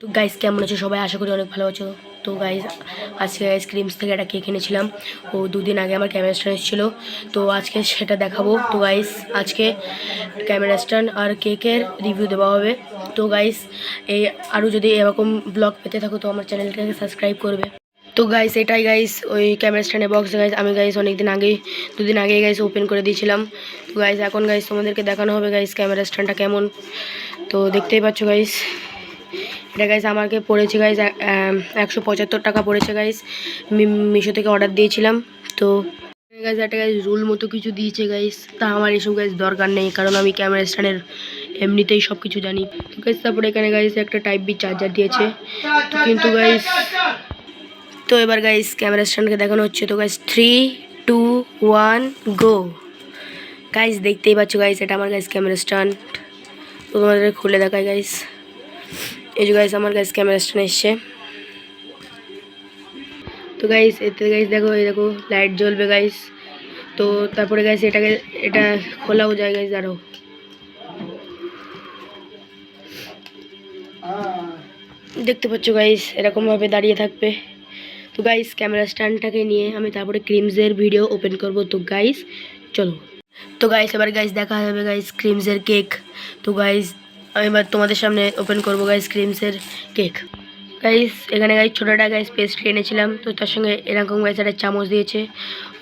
তো গাইস কেমন আছো সবাই? আশা করি অনেক ভালো আছো। তো গাইস আজকে ক্রিমস থেকে একটা কেক এনেছিলাম। ও দুদিন আগে আমার ক্যামেরা স্ট্যান্ড এসেছিলো, তো আজকে সেটা দেখাবো। তো গাইস আজকে ক্যামেরা স্ট্যান্ড আর কেকের রিভিউ দেওয়া হবে। তো গাইস এই আরও যদি এরকম ব্লগ পেতে থাকো তো আমার চ্যানেলটাকে সাবস্ক্রাইব করবে। তো গাইস এটাই গাইস ওই ক্যামেরা স্ট্যান্ডের বক্স গাইস। আমি গাইস দুদিন আগেই গাইস ওপেন করে দিয়েছিলাম। তো গাইস এখন গাইস তোমাদেরকে দেখানো হবে গাইস ক্যামেরা স্ট্যান্ডটা কেমন। তো দেখতেই পাচ্ছ গাইস, এটা গাইস আমাকে পড়েছে গাইস 175 টাকা পড়েছে গাইস। মিশো থেকে অর্ডার দিয়েছিলাম। তো গাইস একটা গাইস রুল মতো কিছু দিয়েছে গাইস, তা আমার এসব গাইস দরকার নেই, কারণ আমি ক্যামেরা স্ট্যান্ডের এমনিতেই সব কিছু জানি। তো গাইস তারপরে এখানে গাইস একটা টাইপ বি চার্জার দিয়েছে। তো কিন্তু গাইস তো এবার গাইস ক্যামেরা স্ট্যান্ডকে দেখানো হচ্ছে। তো গাইস 3, 2, 1 গো। গাইস দেখতেই পাচ্ছ গাইস এটা আমার গাইস ক্যামেরা স্ট্যান্ড। তো তোমাদের খুলে দেখায় গাইস। এই যে গাইস আমার গাইস ক্যামেরা স্ট্যান্ড এসছে। তো গাইস এতে গাইস দেখো, এই দেখো লাইট জ্বলবে গাইস। তো তারপরে গাইস এটা খোলাও যায় গাইস। আরও দেখতে পাচ্ছ গাইস এরকমভাবে দাঁড়িয়ে থাকবে। তো গাইস ক্যামেরা স্ট্যান্ডটাকে নিয়ে আমি তারপরে ক্রিমসের ভিডিও ওপেন করব। তো গাইস চলো। তো গাইস এবার গাইস দেখা যাবে গাইস ক্রিমসের কেক। তো গাইস আমি এবার তোমাদের সামনে ওপেন করব গাইস ক্রিমসের কেক। গাইস এখানে গাইস ছোটোটা গাইস পেস্ট্রি এনেছিলাম, তো তার সঙ্গে এরকম গাইস একটা চামচ দিয়েছে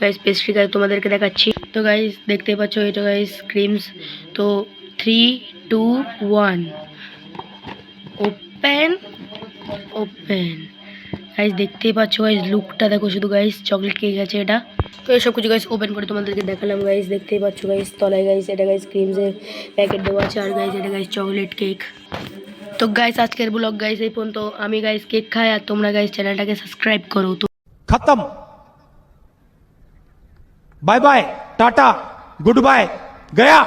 গাইস পেস্ট্রি গাইস তোমাদেরকে দেখাচ্ছি। তো গাইস দেখতেই পাচ্ছ এটা গাইস ক্রিমস। তো 3, 2, 1 ওপেন ওপেন। গাইস দেখতেই পাচ্ছ গাইস লুকটা দেখো শুধু গাইস, চকলেট কেক আছে এটা। তো এসব কিছু গাইস ওপেন করে তোমাদেরকে দেখালাম গাইস। দেখতেই পাচ্ছ গাইস তলায় গাইস এটা গাইস ক্রিমসের প্যাকেট দেওয়া আছে, আর গাইস এটা গাইস চকলেট কেক। তো গাইস আজকের ব্লগ গাইস এই পর্যন্ত। আমি গাইস কেক খাই আর তোমরা গাইস চ্যানেলটাকে সাবস্ক্রাইব করো। তো खत्म। Bye bye, tata, goodbye, गया।